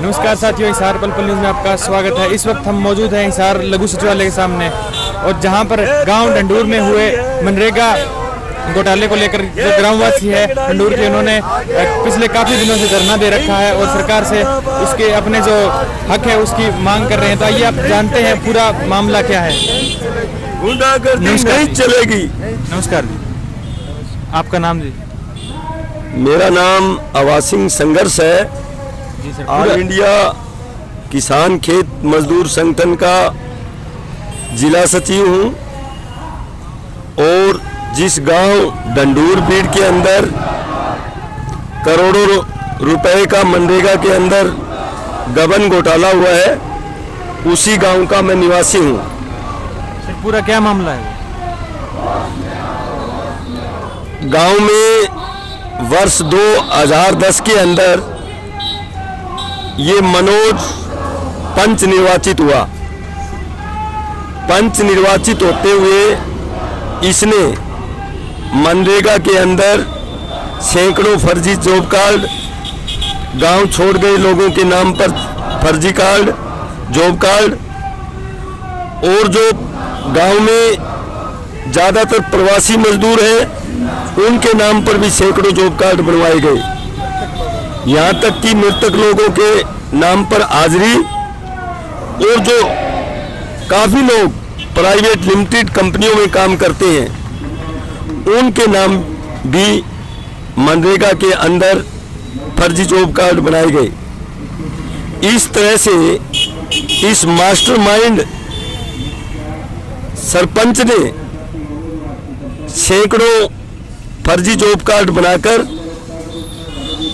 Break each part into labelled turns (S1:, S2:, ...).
S1: नमस्कार साथियों, हिसार पल न्यूज़ में आपका स्वागत है। इस वक्त हम मौजूद हैं हिसार लघु सचिवालय के सामने, और जहां पर गांव डंडूर में हुए मनरेगा घोटाले को लेकर जो ग्रामवासी है डंडूर के, उन्होंने पिछले काफ़ी दिनों से धरना दे रखा है और सरकार से उसके अपने जो हक है उसकी मांग कर रहे हैं। तो आइए आप जानते हैं पूरा मामला क्या है।
S2: गुंडागर्दी नहीं चलेगी।
S1: नमस्कार जी, आपका नाम जी?
S2: मेरा नाम अवासिंग संघर्ष है।
S1: जी सर।
S2: ऑल इंडिया किसान खेत मजदूर संगठन का जिला सचिव हूँ, और जिस गांव डंडूर बीड़ के अंदर करोड़ों रुपए का मनरेगा के अंदर गबन घोटाला हुआ है, उसी गांव का मैं निवासी हूँ।
S1: सर पूरा क्या मामला है?
S2: गांव में वर्ष 2010 के अंदर ये मनोज पंच निर्वाचित हुआ। पंच निर्वाचित होते हुए इसने मनरेगा के अंदर सैकड़ों फर्जी जॉब कार्ड, गांव छोड़ गए लोगों के नाम पर फर्जी कार्ड, जॉब कार्ड, और जो गांव में ज़्यादातर प्रवासी मजदूर हैं उनके नाम पर भी सैकड़ों जॉब कार्ड बनवाए गए। यहाँ तक कि मृतक लोगों के नाम पर हाजिरी, और जो काफ़ी लोग प्राइवेट लिमिटेड कंपनियों में काम करते हैं उनके नाम भी मनरेगा के अंदर फर्जी जॉब कार्ड बनाए गए। इस तरह से इस मास्टरमाइंड सरपंच ने सैकड़ों फर्जी जॉब कार्ड बनाकर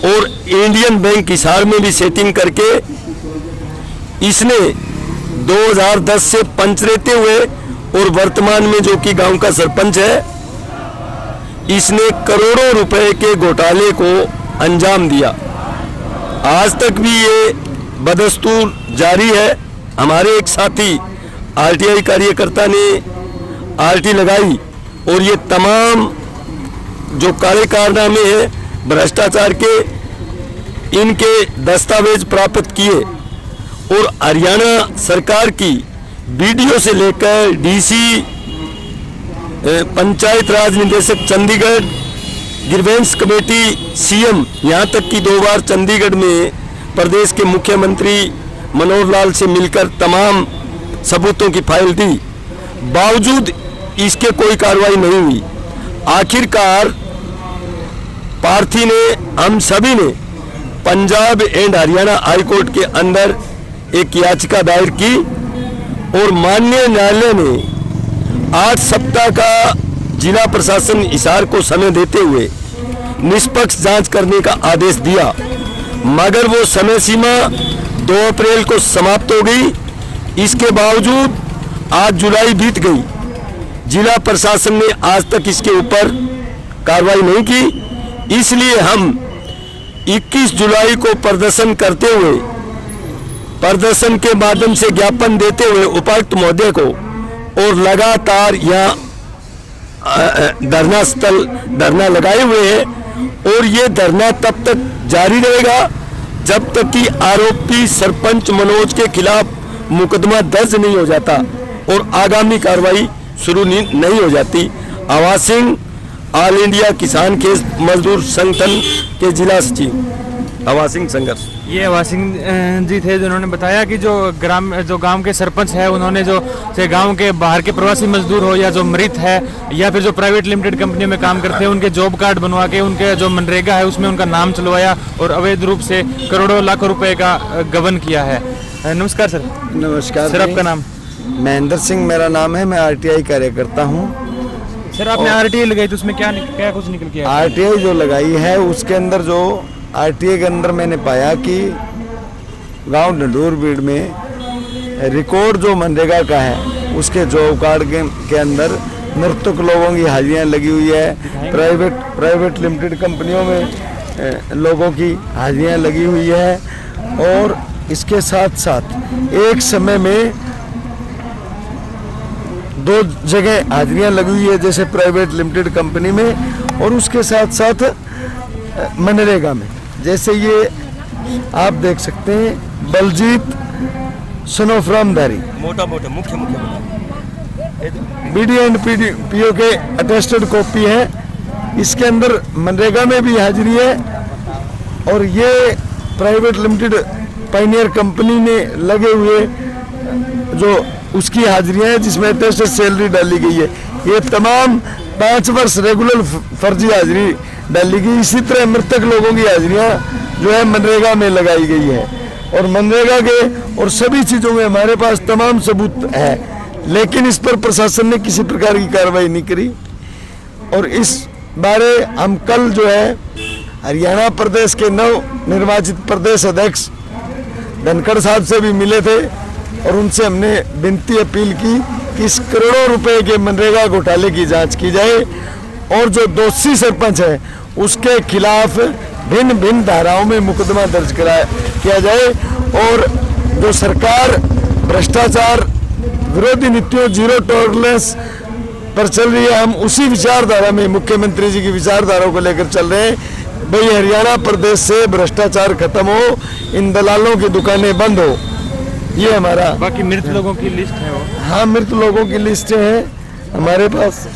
S2: और इंडियन बैंक हिसार में भी सेटिंग करके इसने 2010 से पंच रहते हुए और वर्तमान में जो कि गांव का सरपंच है, इसने करोड़ों रुपए के घोटाले को अंजाम दिया। आज तक भी ये बदस्तूर जारी है। हमारे एक साथी आरटीआई कार्यकर्ता ने आरटी लगाई और ये तमाम जो काले कारनामे हैं भ्रष्टाचार के, इनके दस्तावेज प्राप्त किए, और हरियाणा सरकार की बीडीओ से लेकर डीसी, पंचायत राज निदेशक चंडीगढ़, ग्रीवेंस कमेटी, सीएम, यहाँ तक कि 2 बार चंडीगढ़ में प्रदेश के मुख्यमंत्री मनोहर लाल से मिलकर तमाम सबूतों की फाइल दी, बावजूद इसके कोई कार्रवाई नहीं हुई। आखिरकार पार्थी ने, हम सभी ने Punjab and Haryana high court के अंदर एक याचिका दायर की, और माननीय न्यायालय ने 8 सप्ताह का जिला प्रशासन हिसार को समय देते हुए निष्पक्ष जांच करने का आदेश दिया, मगर वो समय सीमा 2 अप्रैल को समाप्त हो गई। इसके बावजूद आज जुलाई बीत गई, जिला प्रशासन ने आज तक इसके ऊपर कार्रवाई नहीं की। इसलिए हम 21 जुलाई को प्रदर्शन करते हुए, प्रदर्शन के माध्यम से ज्ञापन देते हुए उपायुक्त महोदय को, और लगातार यहाँ धरना लगाए हुए हैं, और ये धरना तब तक जारी रहेगा जब तक कि आरोपी सरपंच मनोज के खिलाफ मुकदमा दर्ज नहीं हो जाता और आगामी कार्रवाई शुरू नहीं हो जाती। अवासिंग ऑल इंडिया किसान खेत मजदूर संगठन के जिला सचिव अवासिंग संघर्ष।
S1: ये अवासिंग जी थे जिन्होंने बताया कि जो गांव के सरपंच है, उन्होंने जो गांव के बाहर के प्रवासी मजदूर हो या जो मृत है या फिर जो प्राइवेट लिमिटेड कंपनियों में काम करते हैं, उनके जॉब कार्ड बनवा के उनके जो मनरेगा है उसमें उनका नाम चलवाया और अवैध रूप से करोड़ों लाखों रुपए का गबन किया है। नमस्कार सर।
S3: नमस्कार
S1: सर, आपका नाम?
S3: महेंद्र सिंह मेरा नाम है, मैं आरटीआई कार्यकर्ता हूँ।
S1: सर, आपने आरटीआई लगाई तो उसमें क्या कुछ निकल के आया?
S3: आरटीआई जो लगाई है उसके अंदर, जो आरटीआई के अंदर मैंने पाया कि गांव डंडूर बीड़ में रिकॉर्ड जो मनरेगा का है उसके जॉब कार्ड के अंदर मृतक लोगों की हाजिरियाँ लगी हुई है, प्राइवेट लिमिटेड कंपनियों में लोगों की हाजिरियाँ लगी हुई है, और इसके साथ साथ एक समय में 2 जगह हाजिरियाँ लगी हुई है, जैसे प्राइवेट लिमिटेड कंपनी में और उसके साथ साथ मनरेगा में। जैसे ये आप देख सकते हैं बलजीत सन ऑफ रामधारी,
S2: मोटा मोटा मुख्य
S3: बीडी एंड पीओ के अटेस्टेड कॉपी है। इसके अंदर मनरेगा में भी हाजिरी है और ये प्राइवेट लिमिटेड पायनियर कंपनी ने लगे हुए जो उसकी हाजिरियां हैं जिसमें अटेस्टेड सैलरी डाली गई है। ये तमाम 5 वर्ष रेगुलर फर्जी हाजिरी डाली गई। इसी तरह मृतक लोगों की हाजिरियां जो है मनरेगा में लगाई गई है और मनरेगा के और सभी चीज़ों में हमारे पास तमाम सबूत है, लेकिन इस पर प्रशासन ने किसी प्रकार की कार्रवाई नहीं करी। और इस बारे हम कल जो है हरियाणा प्रदेश के नव निर्वाचित प्रदेश अध्यक्ष धनखड़ साहब से भी मिले थे और उनसे हमने विनती अपील की कि इस करोड़ों रुपए के मनरेगा घोटाले की जांच की जाए और जो दोषी सरपंच है उसके खिलाफ भिन्न भिन्न धाराओं में मुकदमा दर्ज किया जाए और जो सरकार भ्रष्टाचार विरोधी नीतियों जीरो टॉलरेंस पर चल रही है, हम उसी विचारधारा में मुख्यमंत्री जी की विचारधारा को लेकर चल रहे हैं। भाई हरियाणा प्रदेश से भ्रष्टाचार खत्म हो, इन दलालों की दुकानें बंद हो, ये हमारा।
S1: बाकी मृत लोगों की लिस्ट है वो?
S3: हाँ, मृत लोगों की लिस्ट है हमारे पास।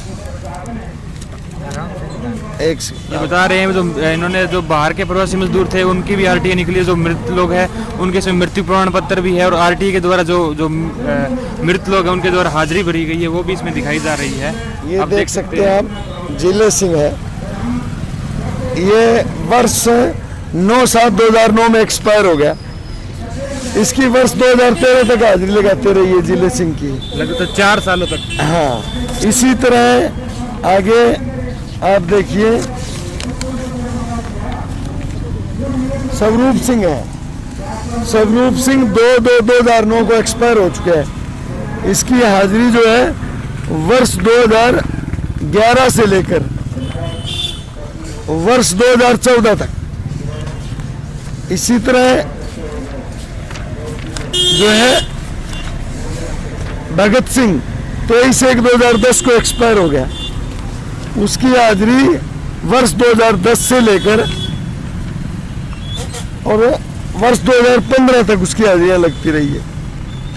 S1: ये बता रहे हैं जो इन्होंने जो बाहर के प्रवासी मजदूर थे उनकी भी आरटीए निकली, जो मृत लोग हैं उनके इसमें मृत्यु प्रमाण पत्र भी है और आरटीए के द्वारा जो मृत लोग हैं उनके द्वारा हाजिरी भरी गई है वो भी इसमें दिखाई जा रही है।
S3: ये
S1: आप
S3: देख सकते हैं आप, जिले सिंह है, ये वर्ष 9/7/2009 में एक्सपायर हो गया। इसकी वर्ष 2013 तक हाजिरी लगाते रही है जिले सिंह की,
S1: लगभग 4 सालों तक।
S3: हाँ, इसी तरह आगे आप देखिए स्वरूप सिंह है, स्वरूप सिंह 2/2/2009 को एक्सपायर हो चुके हैं। इसकी हाजिरी जो है वर्ष 2011 से लेकर वर्ष 2014 तक। इसी तरह जो है भगत सिंह 23/1/2010 को एक्सपायर हो गया, उसकी हाजिरी वर्ष 2010 से लेकर और वर्ष 2015 तक उसकी हाजिरियां लगती रही है,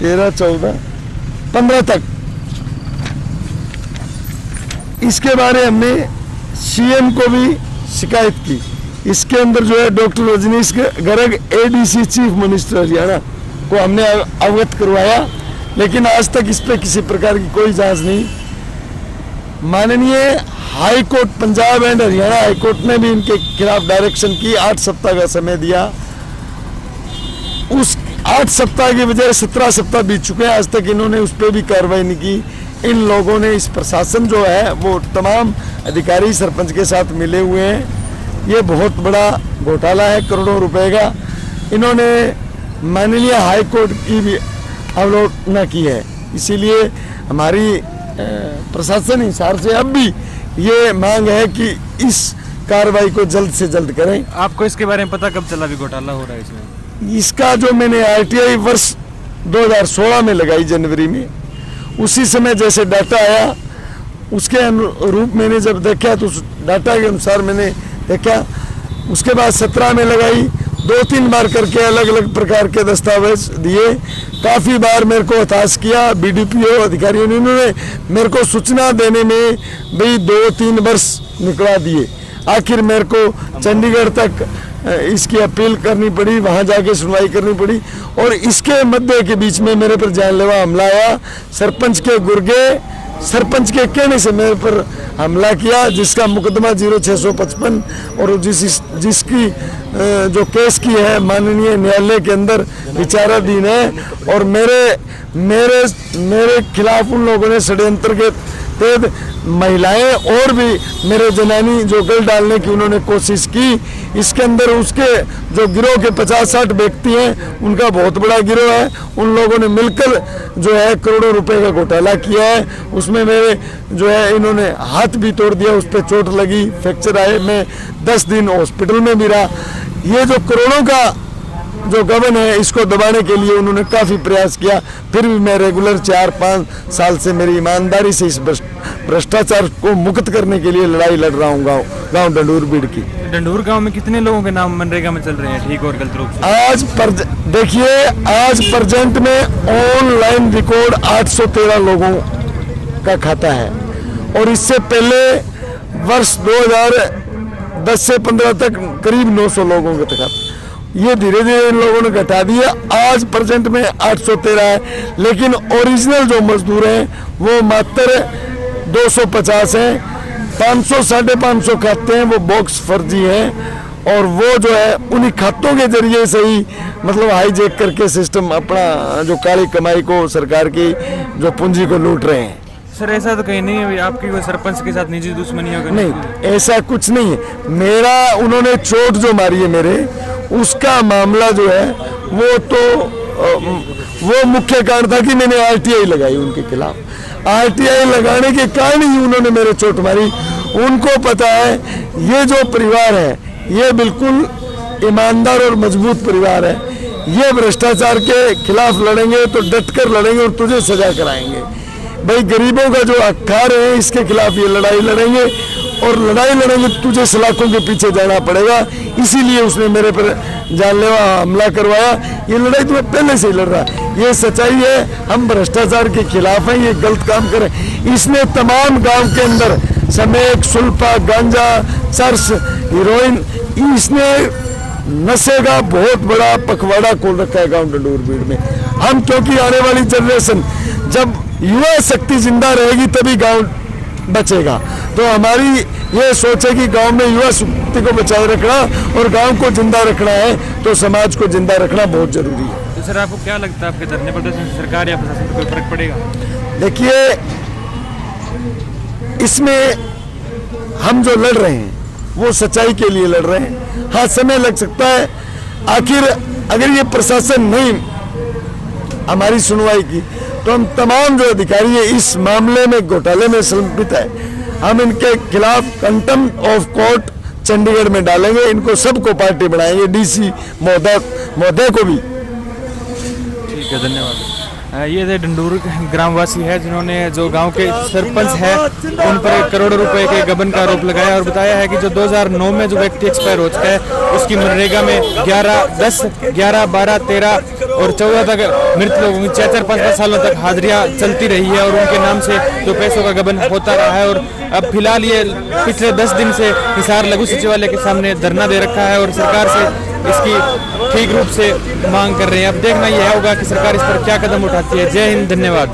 S3: 13, 14, 15 तक। इसके बारे हमने सीएम को भी शिकायत की। इसके अंदर जो है doctor Rajneesh Garg ADC chief minister Haryana को हमने अवगत करवाया, लेकिन आज तक इस पर किसी प्रकार की कोई जांच नहीं। माननीय high court Punjab and Haryana high court ने भी इनके खिलाफ डायरेक्शन की, 8 सप्ताह का समय दिया। उस 8 सप्ताह की बजाय 17 सप्ताह बीत चुके हैं, आज तक इन्होंने उस पर भी कार्रवाई नहीं की। इन लोगों ने, इस प्रशासन जो है वो तमाम अधिकारी सरपंच के साथ मिले हुए हैं। ये बहुत बड़ा घोटाला है, करोड़ों रुपए का। इन्होंने माननीय हाई कोर्ट की भी अवलोकना की है। इसीलिए हमारी प्रशासन हिसार से अब भी ये मांग है कि इस कार्रवाई को जल्द से जल्द करें।
S1: आपको इसके बारे में पता कब चला भी घोटाला हो रहा है इसमें?
S3: इसका जो मैंने आरटीआई वर्ष 2016 में लगाई जनवरी में, उसी समय जैसे डाटा आया उसके अनुरूप मैंने जब देखा तो उस डाटा के अनुसार मैंने देखा। उसके बाद 17 में लगाई, 2-3 बार करके अलग अलग प्रकार के दस्तावेज दिए। काफ़ी बार मेरे को हताश किया बीडीपीओ अधिकारियों ने, इन्होंने मेरे को सूचना देने में भाई 2-3 वर्ष निकला दिए। आखिर मेरे को चंडीगढ़ तक इसकी अपील करनी पड़ी, वहाँ जाके सुनवाई करनी पड़ी और इसके मध्य के बीच में मेरे पर जानलेवा हमला आया। सरपंच के गुर्गे, सरपंच के कहने से मेरे पर हमला किया, जिसका मुकदमा 0655 और जिसकी जो केस की है माननीय न्यायालय के अंदर विचाराधीन है। और मेरे खिलाफ उन लोगों ने षड्यंत्र के तहत महिलाएं और भी मेरे जनानी जो गल डालने की उन्होंने कोशिश की। इसके अंदर उसके जो गिरोह के 50-60 व्यक्ति हैं, उनका बहुत बड़ा गिरोह है। उन लोगों ने मिलकर जो है करोड़ों रुपए का घोटाला किया है। उसमें मेरे जो है इन्होंने हाथ भी तोड़ दिया, उस पर चोट लगी, फ्रैक्चर आए, मैं 10 दिन हॉस्पिटल में भी रहा। ये जो करोड़ों का जो गबन है इसको दबाने के लिए उन्होंने काफ़ी प्रयास किया। फिर भी मैं रेगुलर 4-5 साल से मेरी ईमानदारी से इस भ्रष्टाचार को मुक्त करने के लिए लड़ाई लड़ रहा हूँ गाँव डंडूर बीड़ की।
S1: डंडूर गांव में कितने लोगों के नाम मनरेगा में चल रहे हैं ठीक और गलत रूप से?
S3: देखिए आज प्रेजेंट में ऑनलाइन रिकॉर्ड 813 लोगों का खाता है और इससे पहले वर्ष 2010 से 15 तक करीब 900 लोगों के खाता। ये धीरे धीरे इन लोगों ने घटा दिया। आज प्रेजेंट में 813 है, लेकिन ओरिजिनल जो मजदूर हैं वो मात्र 250 हैं। 500-550 खाते हैं वो बॉक्स फर्जी हैं और वो जो है उन्हीं खातों के जरिए से ही मतलब हाईजेक करके सिस्टम अपना जो काली कमाई को सरकार की जो पूंजी को लूट रहे हैं।
S1: सर ऐसा तो कहीं नहीं है आपकी कोई सरपंच के साथ निजी दुश्मनी होगी?
S3: नहीं, ऐसा कुछ नहीं है। मेरा उन्होंने चोट जो मारी है मेरे, उसका मामला जो है वो तो वो मुख्य कारण था कि मैंने आरटीआई लगाई उनके खिलाफ। आरटीआई लगाने के कारण ही उन्होंने मेरे चोट मारी। उनको पता है ये जो परिवार है ये बिल्कुल ईमानदार और मजबूत परिवार है। ये भ्रष्टाचार के खिलाफ लड़ेंगे तो डटकर लड़ेंगे और तुझे सजा कराएंगे। भाई गरीबों का जो अखार है इसके खिलाफ ये लड़ाई लड़ेंगे और लड़ाई लड़ेंगे तुझे सलाखों के पीछे जाना पड़ेगा। इसीलिए उसने मेरे पर जानलेवा हमला करवाया। ये लड़ाई तो मैं पहले से ही लड़ रहा। ये सच्चाई है, हम भ्रष्टाचार के खिलाफ हैं। ये गलत काम करें। इसने तमाम गांव के अंदर समेक, सुल्फा, गांजा, चर्स, हीरोइन, इसने नशे का बहुत बड़ा पखवाड़ा खोल रखा है गांव डंडूर बीड़ में। हम क्योंकि आने वाली जनरेशन जब युवा शक्ति जिंदा रहेगी तभी गांव बचेगा। तो हमारी ये सोच है कि गांव में युवा शक्ति को बचाए रखना और गांव को जिंदा रखना है तो समाज को जिंदा रखना बहुत जरूरी है।
S1: तो सर आपको क्या लगता है आपके धरने प्रदर्शन से सरकार या प्रशासन पर कोई फर्क पड़ेगा?
S3: देखिए इसमें हम जो लड़ रहे हैं वो सच्चाई के लिए लड़ रहे हैं। हाँ समय लग सकता है। आखिर अगर ये प्रशासन नहीं हमारी सुनवाई की तो हम तमाम जो अधिकारी है इस मामले में घोटाले में संलिप्त है हम इनके खिलाफ कंटेम्प्ट ऑफ कोर्ट चंडीगढ़ में डालेंगे। इनको सबको पार्टी बनाएंगे, डीसी महोदय को भी।
S1: ठीक है, धन्यवाद। ये थे डंडूर ग्रामवासी है जिन्होंने जो गांव के सरपंच है उन पर करोड़ों रुपए के गबन का आरोप लगाया और बताया है कि जो 2009 में जो व्यक्ति एक्सपायर हो चुका है उसकी मनरेगा में 11, 10, 11, 12, 13 और 14 तक मृत लोगों की 4-5 सालों तक हाजिरियां चलती रही है और उनके नाम से जो पैसों का गबन होता रहा है। और अब फिलहाल ये पिछले 10 दिन से हिसार लघु सचिवालय के सामने धरना दे रखा है और सरकार से इसकी ठीक रूप से मांग कर रहे हैं। अब देखना यह होगा कि सरकार इस पर क्या कदम उठाती है। जय हिंद, धन्यवाद।